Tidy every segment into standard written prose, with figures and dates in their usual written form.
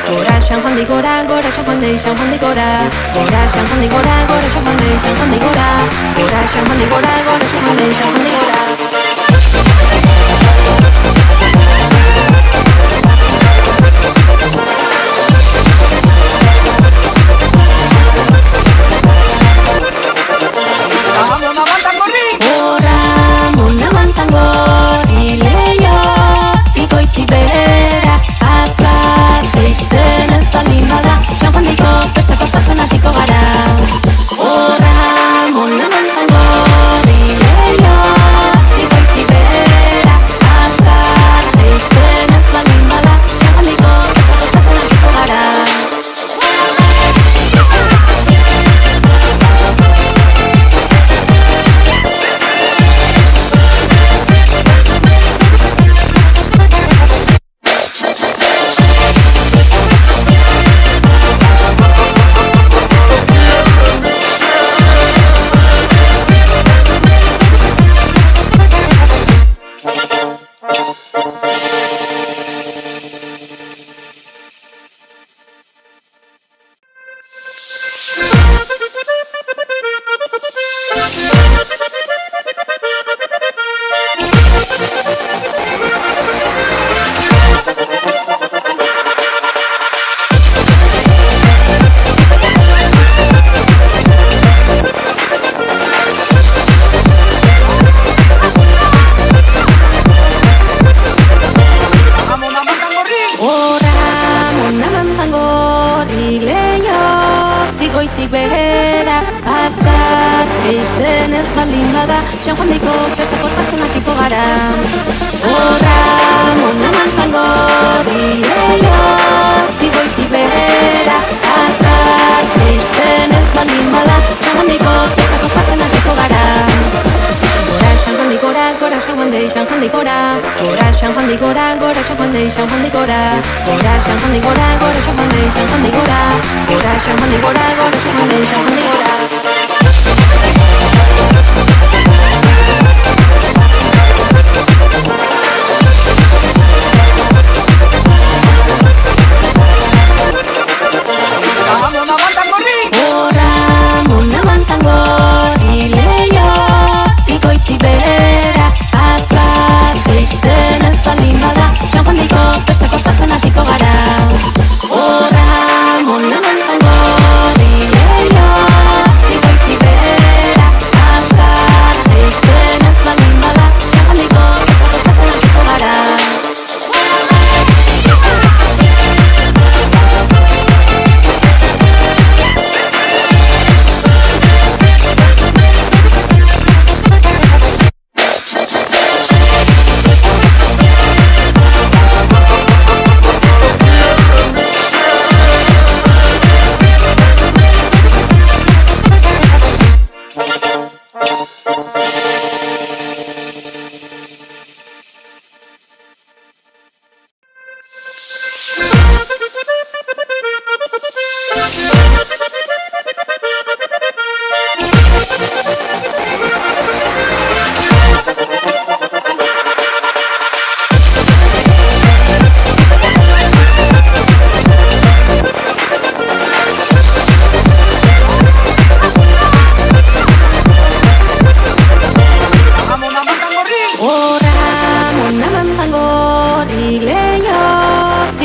gora xanjondi gora, gora xanjondi xanjondi gora, gora xanjondi gora, gora xanjondi xanjondi gora, gora xanjondi gora, gora xanjondi xanjondi gora. Goitik behera, azkar, eisten ez baldin bada, Sanjuandiko festak ospatzen hasiko gara. Horra, mona mantzango, dileio, goitik behera, azkar, eisten ez baldin bada, Sanjuandiko festak ospatzen hasiko gara. Gora Sanjuandi gora, gora Sanjuandi, Sanjuandi gora, gora Sanjuandi gora, gora Sanjuandi, Sanjuandi gora, gora Sanjuandi gora, gora Sanjuandi, Sanjuandi gora, gora Sanjuandi gora, gora Sanjuandi, Sanjuandi gora.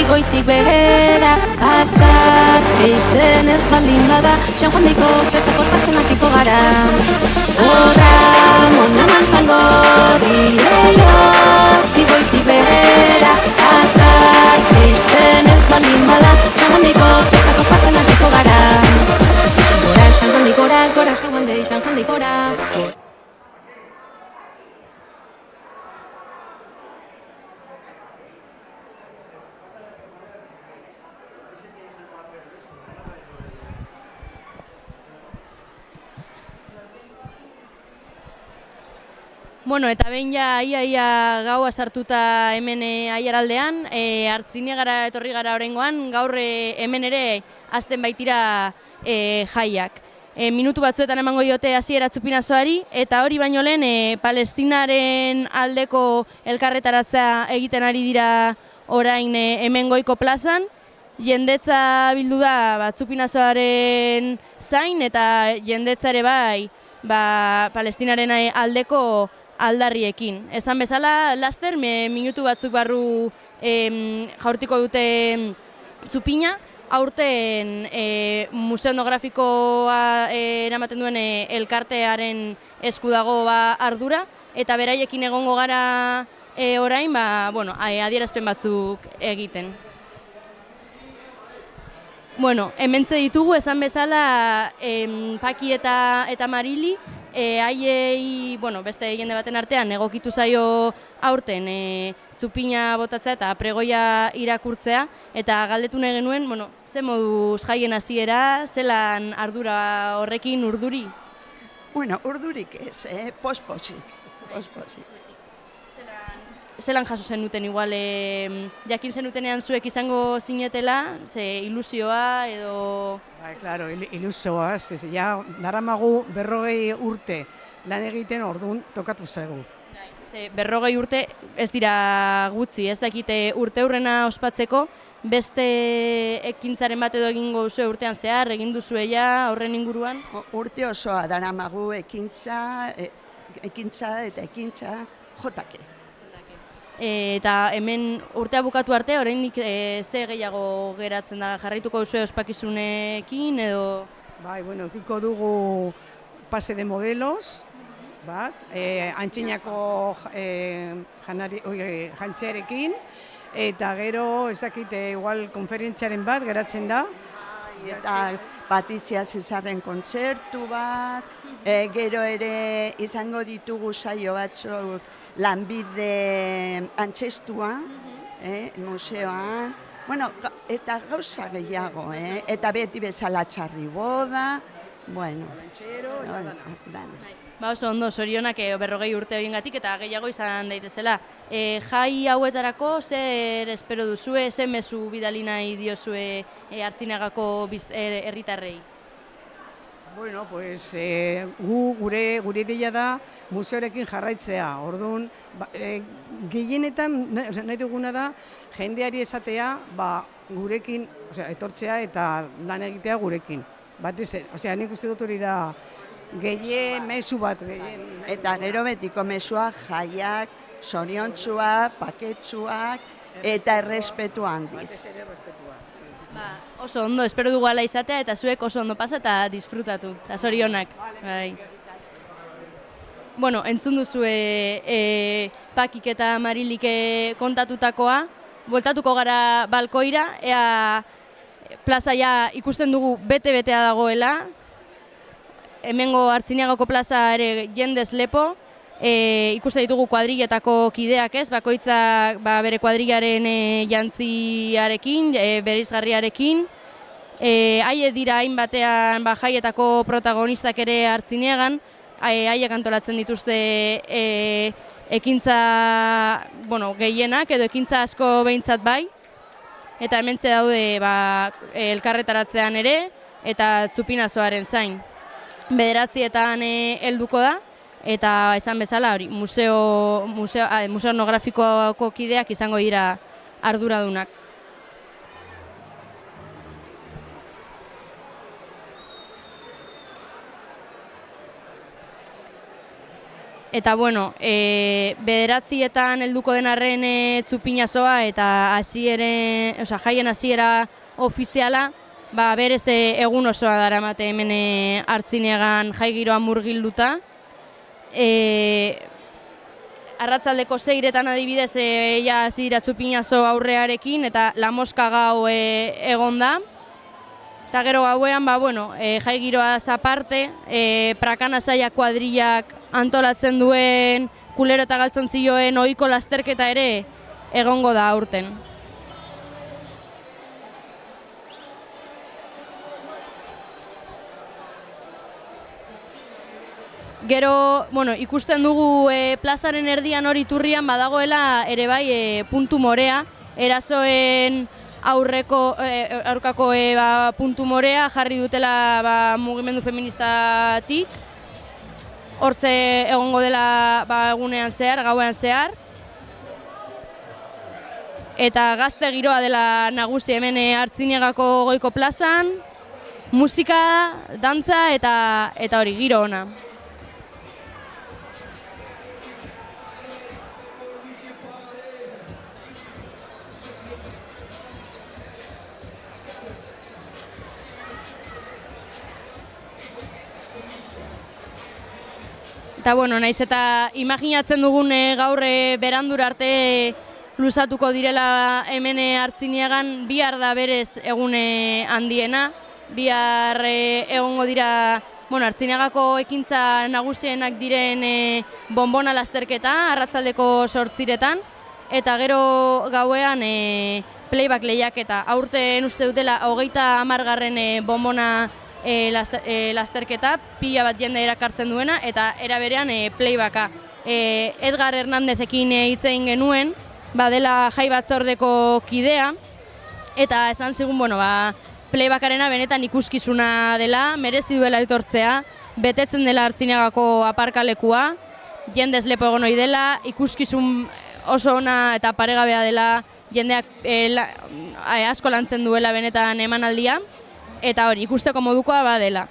Goitik behera, azkar, eisten ez baldin bada, Sanjuandiko festak ospatzen hasiko gara. Horra, mona mantzango, dileio, goitik behera, azkar, eisten ez baldin bada, Sanjuandiko festak ospatzen hasiko gara. Gora Sanjuandi gora, gora Sanjuandi, Sanjuandi gora. Bueno, eta behin ja ia gaua sartuta hemen Aiaraldean, Artziniegara etorri gara oraingoan, gaur hemen ere hasten baitira jaiak. Minutu batzuetan emango diote hasiera Txupinazoari, eta hori baino lehen Palestinaren aldeko elkarretaratza egiten ari dira orain hemen Goiko plazan, jendetza bildu da Txupinazoaren zain eta jendetza ere bai Palestinaren aldeko aldarriekin. Esan bezala, laster, minutu batzuk barru jaurtiko dute Txupina, aurten museo etnografikoa eramaten duen elkartearen esku dago ardura, eta beraiekin egongo gara orain, adierazpen batzuk egiten. Bueno, hementze ditugu, esan bezala, Paki eta Marili, haiei, beste jende baten artean, egokitu zaio aurten Txupina botatzea eta pregoia irakurtzea, eta galdetu nahi genuen, ze moduz jaien hasiera, zelan ardura horrekin urduri? Bueno, urdurik ez, pospozik. Zelan jaso zenuten, igual, jakin zenutenean zuek izango zinetela, ze ilusioa edo... Claro, ilusioa, ja, daramagu 40 urte lan egiten orduan tokatu zaigu. Ze 40 urte ez dira gutxi, ez dakite urte hurrena ospatzeko, beste ekintzaren bat edo egingo duzu urtean zehar, egin duzuela horren inguruan? Urte osoa daramagu ekintza eta ekintza jotake. Eta hemen urtea bukatu arte, oraindik ze gehiago geratzen da, jarraituko duzu ospakizunekin edo... Ekiko dugu pase de modelos, antxinako jantzearekin, eta gero, ez dakite, igual konferentziaren bat geratzen da. Eta Patrizia Zezarren kontzertu bat, gero ere izango ditugu saio batzuk lanbide antzestua, museoan, eta gauza gehiago, eta beti bezala txarriboda, dana. Oso ondo, zorionak 40 urte egingatik eta gehiago izan daitezela. Jai hauetarako zer espero duzue, ze mezu bidali nahi diozue Artziniagako herritarrei? Gure ideia da museorekin jarraitzea. Orduan, gehienetan nahi duguna da jendeari esatea gurekin, etortzea eta lan egitea gurekin. Nik uste dut hori da gehien mezu bat. Eta gero betiko mezuak, jaiak, zoriontsuak, paketsuak eta errespetu handiz. Oso ondo, espero dugu ala izatea eta zuek oso ondo pasa eta disfrutatu, eta zorionak. Entzun duzue Pakik eta Marilik kontatutakoa, bueltatuko gara balkoira, ea plazaia ikusten dugu bete-betea dagoela, hemengo Artziniagako plaza ere jendez lepo, ikusten ditugu kuadrilletako kideak ez, bakoitzak bere kuadrillaren jantziarekin, bereizgarriarekin. Haiek dira hainbatean jaietako protagonistak ere Artziniagan, haiek antolatzen dituzte ekintza gehienak edo ekintza asko behintzat bai, eta hementze daude elkarretaratzean ere eta Txupinazoaren zain. 9:00etan helduko da, eta esan bezala hori museo etnografikoako kideak izango dira arduradunak. Eta 9:00etan helduko den arren Txupinazoa eta jaien hasiera ofiziala, berez egun osoa daramate hemen Artziniagan jai giroa murgilduta. Arratsaldeko 6:00etan adibidez hasi dira Txupinazo aurrearekin eta La Mosca gau egon da. Eta gero gauean, jai giroaz aparte, Prakana Zaila kuadrillak antolatzen duen kulero eta galtzontzioen ohiko lasterketa ere egongo da aurten. Gero, ikusten dugu plazaren erdian hori iturrian badagoela ere bai puntu morea, erasoen aurkako puntu morea jarri dutela mugimendu feministatik. Hortze egongo dela egunean zehar, gauean zehar. eta gazte giroa dela nagusi hemen Artziniegako Goiko plazan, musika, dantza eta hori, giro ona. Eta bueno, naiz eta imaginatzen dugun gaur berandura arte luzatuko direla hemen Artziniegan, bihar da berez egune handiena. Bihar egongo dira Artziniegako ekintza nagusienak diren bonbona lasterketa, arratsaldeko 8:00, eta gero gauean playback lehiaketa. Aurten uste dutela 30. bonbona lasterketa, pila bat jende erakartzen duena, eta era berean playbacka. Edgar Hernandezekin hitz egin genuen, badela jai batzordeko kidea, eta esan zigun, playbackarena benetan ikuskizuna dela, merezi duela etortzea, betetzen dela Artziniegako aparkalekua, jendez lepo egon ohi dela, ikuskizun oso ona eta paregabea dela, jendeak asko lantzen duela benetan emanaldia, eta hori, ikusteko modukoa badela.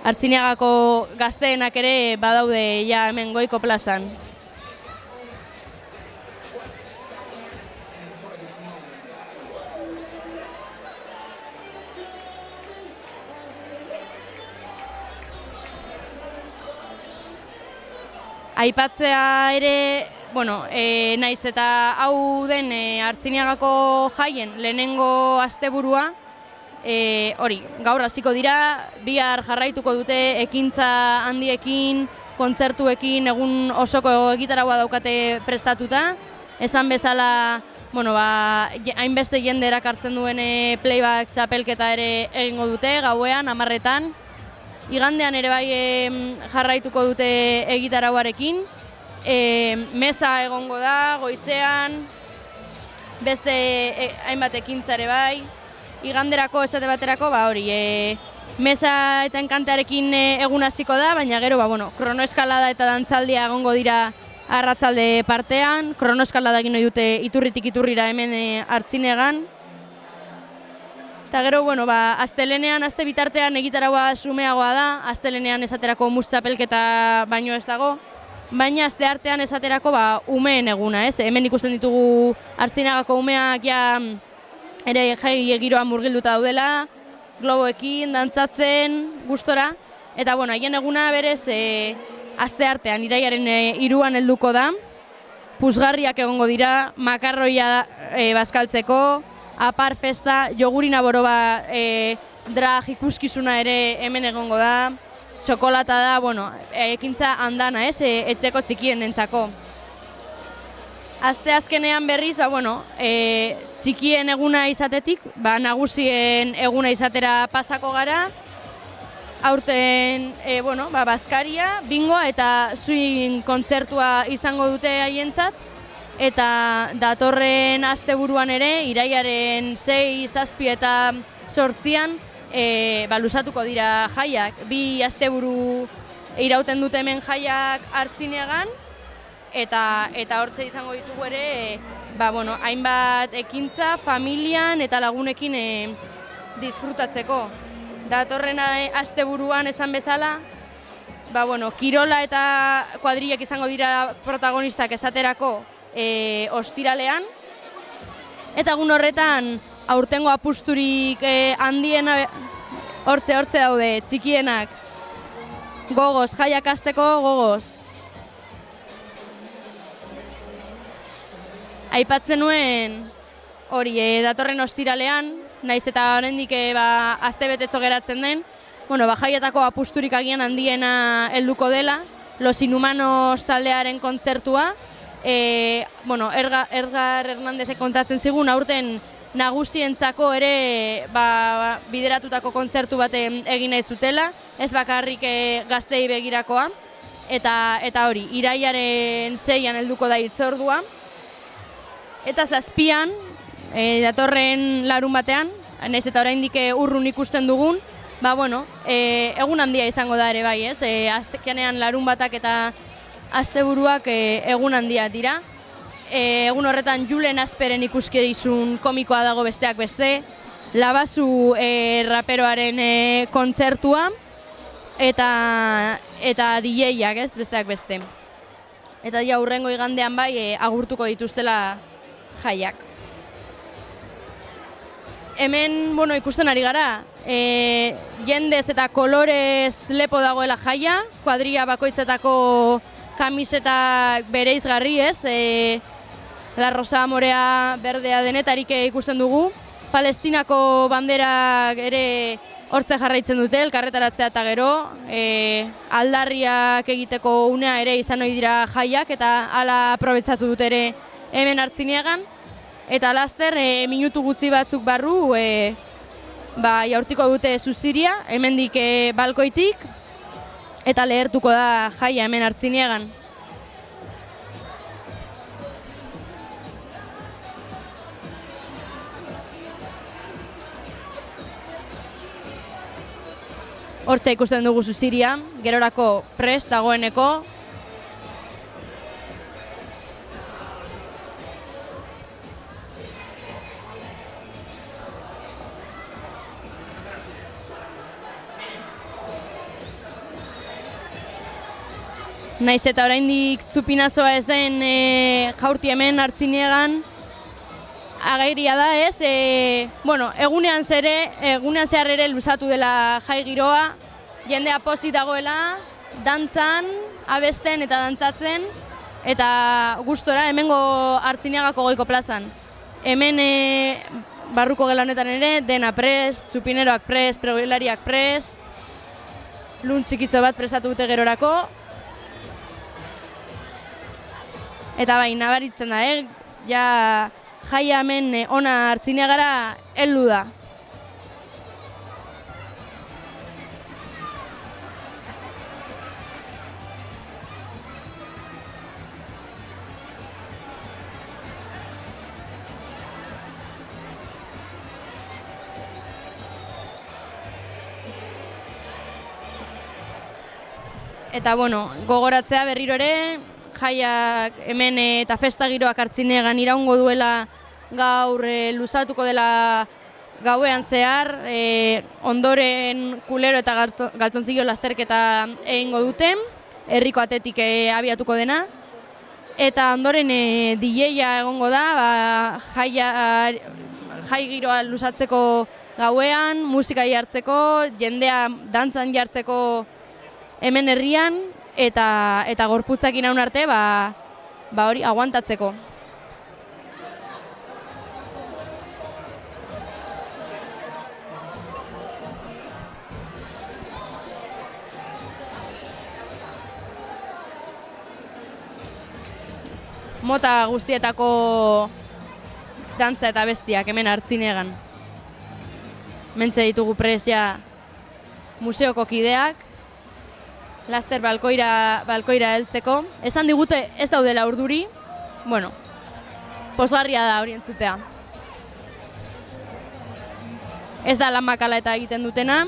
Artziniegako gazteenak ere badaude ja hemen Goiko plazan. Aipatzea ere, naiz eta hau den Artziniegako jaien lehenengo asteburua, hori, gaur hasiko dira, bihar jarraituko dute ekintza handiekin, kontzertuekin, egun osoko egitaraua daukate prestatuta. Esan bezala, hainbeste jende erakartzen duen playback txapelketa ere egingo dute, gauean, 10:00. Igandean ere bai jarraituko dute egitarauarekin. Mesa egongo da, goizean, beste hainbat ekintza ere bai. Iganderako esate baterako, hori, mesa eta enkantearekin egun hasiko da, baina gero, kronoeskalada eta dantzaldia egongo dira arratsalde partean. Kronoeskalada egin ohi dute iturritik iturrira hemen Artziniegan. Eta gero, astelenean, aste bitartean egitaraua sumeagoa da, astelenean esaterako txapelketa baino ez dago, baina aste artean esaterako umeen eguna, ez? Hemen ikusten ditugu Artziniegako umeak ere jai giroan murgilduta daudela, globoekin, dantzatzen, gustora, eta haien eguna berez aste artean, irailaren 3 helduko da, puzgarriak egongo dira, makarroia bazkaltzeko, apar festa, jogurina boroba drag ikuskizuna ere hemen egongo da, txokolata da, ekintza andana, ez, etxeko txikien entzako. Aste azkenean berriz, txikien eguna izatetik, nagusien eguna izatera pasako gara, aurten, bazkaria, bingoa eta swing kontzertua izango dute haientzat, eta datorren asteburuan ere, irailaren 6, 7 eta 8 luzatuko dira jaiak. 2 asteburu irauten dute hemen jaiak Artziniegan, eta hortze izango ditugu ere, hainbat ekintza, familian eta lagunekin disfrutatzeko. Datorren asteburuan esan bezala, kirola eta kuadrillak izango dira protagonistak esaterako ostiralean, eta egun horretan aurtengo apusturik handiena hortze daude, txikienak, gogoz, jaiak hasteko gogoz. Aipatzen nuen hori, datorren ostiralean, naiz eta oraindik astebetetxo geratzen den, jaietako apusturik agian handiena helduko dela, Los Inhumanos taldearen kontzertua. Edgar Hernandezek kontatzen zigun, aurten nagusientzako ere bideratutako kontzertu bat egin nahi zutela, ez bakarrik gaztei begirakoa, eta hori, irailaren 6 helduko da hitzordua. Eta 7 datorren larun batean, nahiz eta oraindik urrun ikusten dugun, Egun handia izango da ere bai, ez? Azkenean larun batak eta asteburuak egun handia dira. Egun horretan Julen Asperen ikuskizun komikoa dago besteak beste, Labazu raperoaren kontzertua eta DJ-ak, ez? Besteak beste. Eta ja hurrengo igandean bai agurtuko dituztela jaiak. Hemen, ikusten ari gara, jendez eta kolorez lepo dagoela jaia, kuadrilla bakoitzetako kamisetak bereizgarri, ez? La rosa, morea, berdea denetarik ikusten dugu. Palestinako banderak ere hortze jarraitzen dute, elkarretaratzea eta gero, aldarriak egiteko unea ere izan ohi dira jaiak, eta hala aprobetxatu dut ere hemen Artziniagan. Eta laster, minutu gutxi batzuk barru, jaurtiko dute Zuziria, hemendik balkoitik, eta lehertuko da jaia hemen Artziniagan. Hortza ikusten dugu Zuziria, gerorako prest dagoeneko. Naiz eta oraindik txupinazoa ez den jaurti hemen Artziniagan, agairia da, ez? Egunean zehar ere luzatu dela jai giroa, jendea pozik dagoela, dantzan, abesten eta dantzatzen, eta gustora hemengo Artziniagako Goiko plazan. Hemen barruko gela honetan ere, dena prest, txupineroak prest, pregoilariak prest, lun txikitzo bat prestatu dute gerorako. Eta bai, nabaritzen da, ja jaia hemen ona Artziniagara heldu da. Eta gogoratzea berriro ere, jaiak hemen eta festa giroak Artziniagan iraungo duela gaur luzatuko dela gauean zehar, ondoren kulero eta galtzontzillo lasterketa egingo dute, herriko atetik abiatuko dena, eta ondoren DJ-a egongo da, jai giroa luzatzeko gauean, musika jartzeko, jendea dantzan jartzeko hemen herrian, eta gorputzak inaun arte, hori aguantatzeko. Mota guztietako dantza eta bestiak hemen Artziniagan. Mentze ditugu presia museoko kideak, laster balkoira heltzeko. Esan digute ez daudela urduri, pozgarria da hori entzutea. Ez da lan makala eta egiten dutena,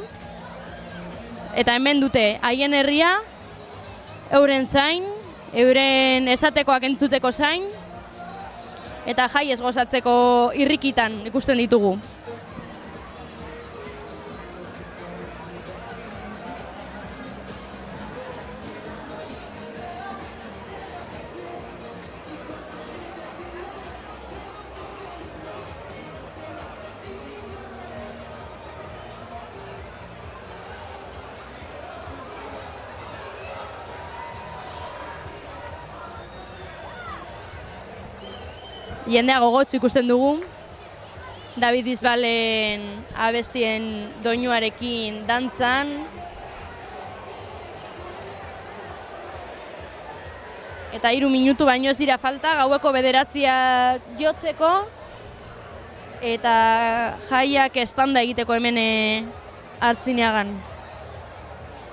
eta hemen dute haien herria, euren zain, euren esatekoak entzuteko zain, eta jai ez gozatzeko irrikitan ikusten ditugu. Jendea gogotsu ikusten dugu, David Bisbalen abestien doinuarekin dantzan. Eta 3 minutu baino ez dira falta, gaueko 9 jotzeko, eta jaiak estanda egiteko hemen Artziniagan.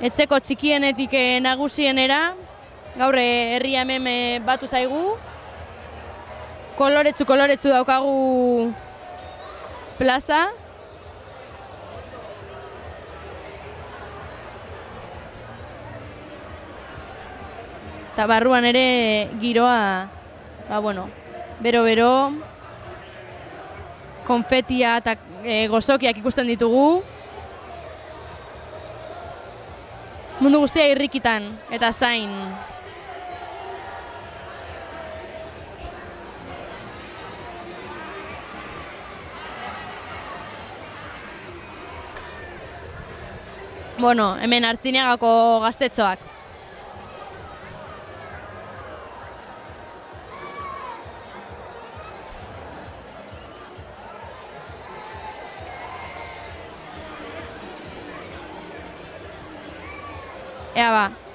Etxeko txikienetik nagusienera, gaur herria hemen batu zaigu, koloretsu daukagu plaza. eta barruan ere giroa, bero-bero, konfetia eta gozokiak ikusten ditugu. Mundu guztia irrikitan eta zain. Hemen Artziniegako gaztetxoak.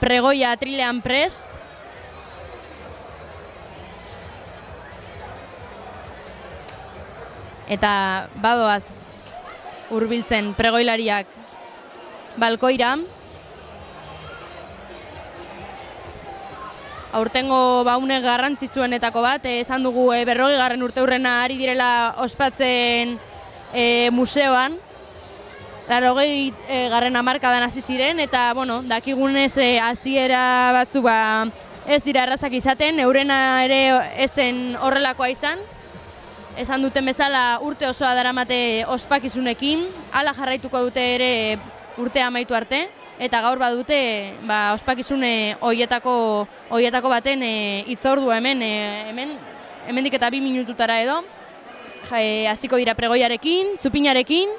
Pregoia atrilean prest. Eta badoaz hurbiltzen pregoilariak balkoira. Aurtengo une garrantzitsuenetako bat, esan dugu 40. urteurrena ari direla ospatzen museoan. 80. hamarkadan hasi ziren, eta dakigunez hasiera batzu ez dira errazak izaten, eurena ere ezen horrelakoa izan. Esan duten bezala urte osoa daramate ospakizunekin, hala jarraituko dute ere urtea amaitu arte, eta gaur badute ospakizune hoietako baten hitzordua hemendik eta 2 minututara edo. Hasiko dira pregoiarekin, txupinarekin,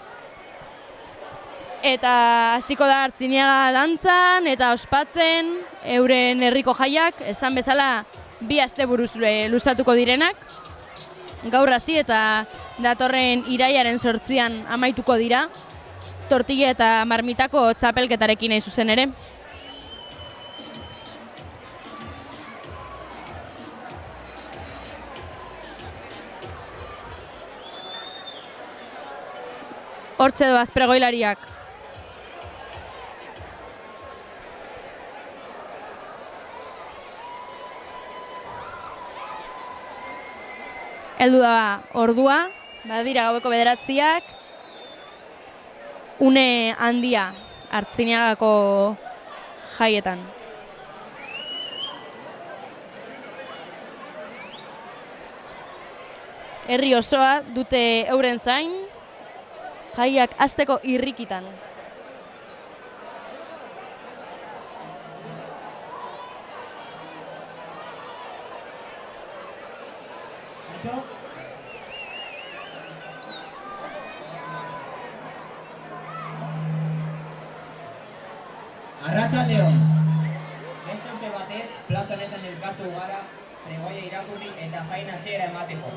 eta hasiko da Artziniega dantzan eta ospatzen euren herriko jaiak, esan bezala 2 asteburuz luzatuko direnak. Gaur hasi eta datorren irailaren 8an amaituko dira, tortilla eta marmitako txapelketarekin hain zuzen ere. Hortxe doaz pregoilariak. Heldu da ordua, badira gaueko 9:00, une handia Artziniegako jaietan. Herri osoa dute euren zain, jaiak hasteko irrikitan. Arratsaldeon. Beste urte batez, plaza honetan elkartu gara pregoia irakurri eta jaien hasiera emateko.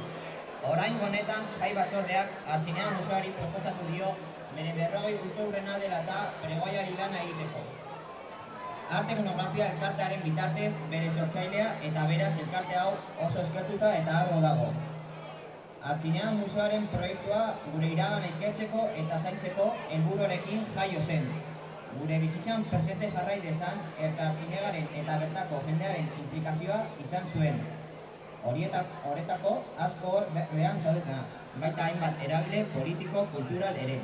Oraingo honetan jai batzordeak Artziniega museoari proposatu dio bere 40 urteurrena dela eta pregoiari lana egiteko. Arte Etnografia elkartearen bitartez bere sortzailea eta beraz elkarte hau oso eskertuta eta ago dago. Artziniega museoaren proiektua gure iragana ikertzeko eta zaintzeko helburuarekin jaio zen. Gure bizitzan presente jarrai dezan eta Artziniegaren eta bertako jendearen implikazioa izan zuen. Horretako asko hor behan zaudetena, baita hainbat eragile politiko, kultural ere.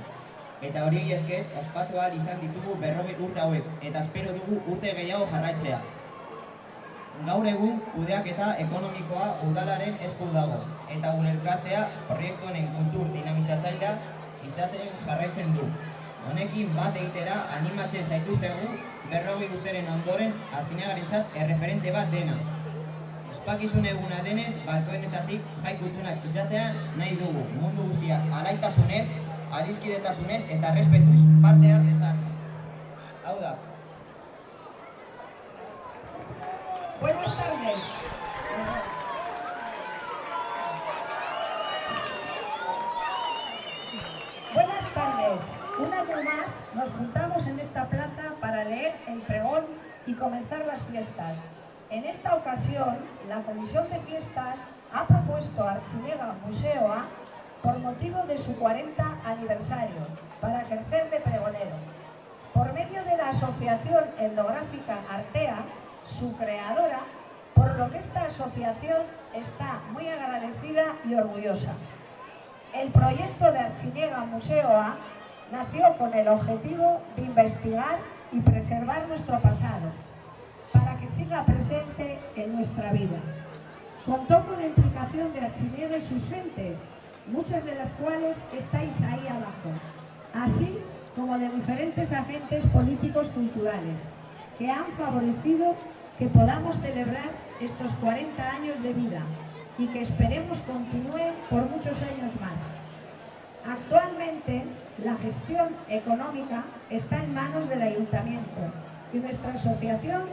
Eta horiei esker ospatu ahal izan ditugu 40 urte hauek, eta espero dugu urte gehiago jarraitzea. Gaur egun kudeaketa ekonomikoa udalaren esku dago, eta gure elkartea proiektu honen kultur dinamizatzailea izaten jarraitzen du. Honekin bat egitera animatzen zaituztegu 40 urteren ondoren Artziniagarentzat erreferente bat dena. Ospakizun eguna denez, balkoenetatik jai kulturak izatea nahi dugu, mundu guztiak alaitasunez, adiskidetasunez eta errespetuz parte har dezan. Hau da. Buenas tardes. Buenas tardes. Un año más nos juntamos en esta plaza para leer el pregón y comenzar las fiestas. En esta ocasión, la Comisión de Fiestas ha propuesto a Artziniega Museoa por motivo de su 40 aniversario para ejercer de pregonero. Por medio de la Asociación Etnográfica Artea, su creadora, por lo que esta asociación está muy agradecida y orgullosa. El proyecto de Artziniega Museoa nació con el objetivo de investigar y preservar nuestro pasado, para que que siga presente en nuestra vida. Contó con la implicación de Artziniega y sus gentes, muchas de las cuales estáis ahí abajo, así como de diferentes agentes políticos culturales, que han favorecido que podamos celebrar estos 40 años de vida y que esperemos continúe por muchos años más. Actualmente, la gestión económica está en manos del Ayuntamiento y nuestra asociación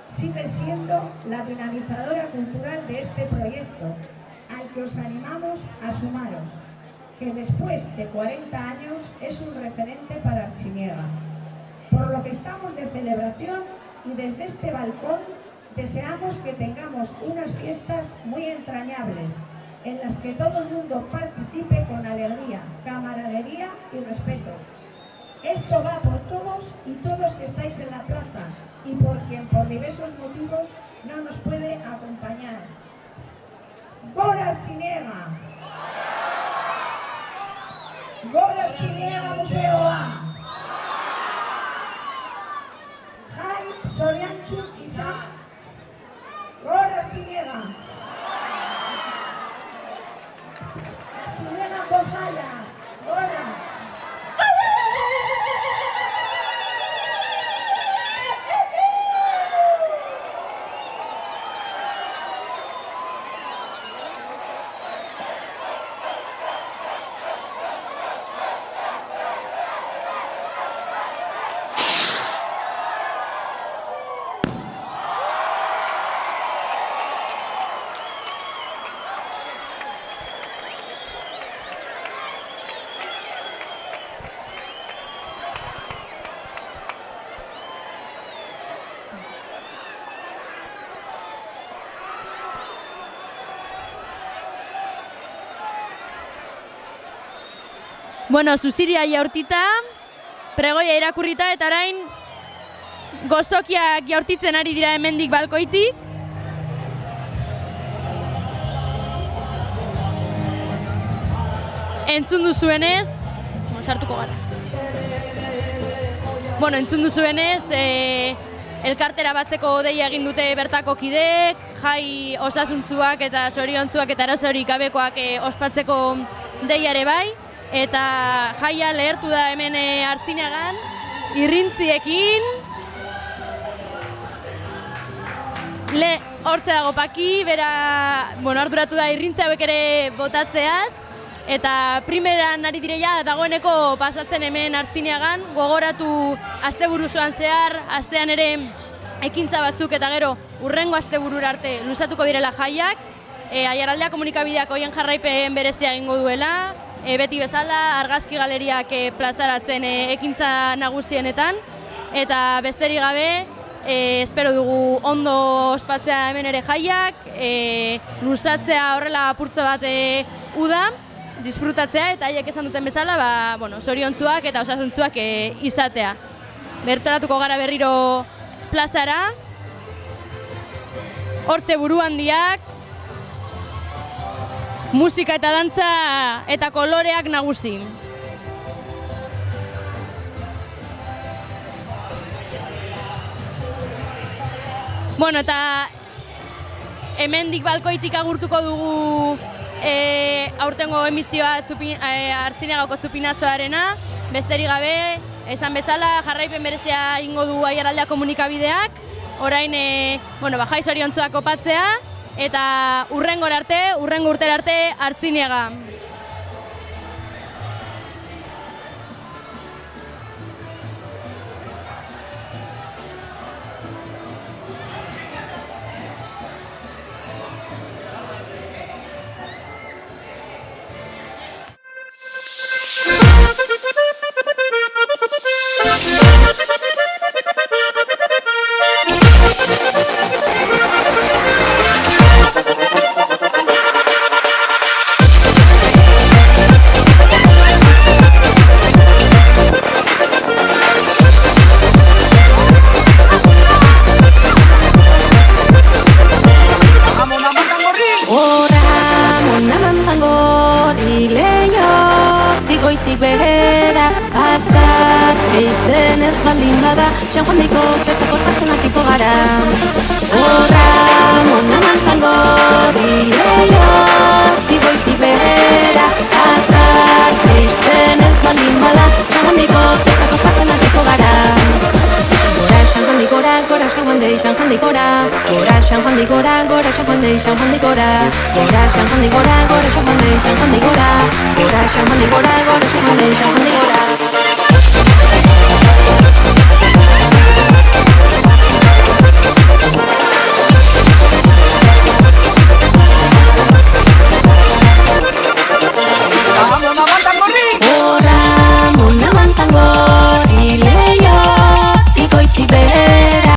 sigue siendo la dinamizadora cultural de este proyecto, al que os animamos a sumaros, que después de 40 años es un referente para Artziniega. Por lo que estamos de celebración y desde este balcón deseamos que tengamos unas fiestas muy entrañables, en las que todo el mundo participe con alegría, camaradería y respeto. Esto va por todos y todos que estáis en la plaza y por quien por diversos motivos no nos puede acompañar. ¡Gora Artziniega! ¡Gora Artziniega Museoa! Jai Zoriontzuk izan! ¡Gora Artziniega! Artziniega Kojaya! ¡Gora! Bueno, zuziria jaurtita, pregoia irakurrita eta orain gozokiak jaurtitzen ari dira hemendik balkoitik. Entzun duzuenez, sartuko gara. Bueno, entzun duzuenez, elkartera batzeko deia egin dute bertako kideek, jai osasuntzuak eta zoriontzuak eta arazorik gabekoak ospatzeko deia ere bai. Eta jaia lehertu da hemen Artziniagan, irrintziekin. Hortze dago Paki, bera arduratu da irrintze hauek ere botatzeaz. Eta primeran ari direia dagoeneko pasatzen hemen Artziniagan, gogoratu asteburu osoan zehar, astean ere ekintza batzuk eta gero hurrengo asteburura arte luzatuko direla jaiak. Aiaraldea komunikabideak hoien jarraipen berezia egingo duela. Beti bezala, argazki galeriak plazaratzen ekintza nagusienetan. Eta besterik gabe, espero dugu ondo ospatzea hemen ere jaiak, luzatzea horrela apurtzo bat uda, disfrutatzea eta haiek esan duten bezala, zoriontzuak eta osasuntzuak izatea. Bertoratuko gara berriro plazara, hortze buru handiak, musika eta dantza eta koloreak nagusi. Bueno, eta hemendik balkoitik agurtuko dugu aurtengo emisioa Artziniegako Txupinazoarena. Besterik gabe, esan bezala, jarraipen berezia egingo du Aiaraldea komunikabideak. Orain, jai zoriontzuak opatzea. Eta hurrengo urtera arte Artziniega. Eisten ez baldin bada, San Juandeiko festako ospatzen hasiko gara. Horra monan altzango direio Tigoitik behera azkar Eisten ez baldin bada San Juandiko festak ospatzen hasiko gara Gora San Juandi gora, gora San Juandi, San Juandi gora Gora San Juandi gora, gora San Juandi, San Juandi gora Gora San Juandi gora, gora San Juandi, San Juandi gora Gora San Juandi gora, gora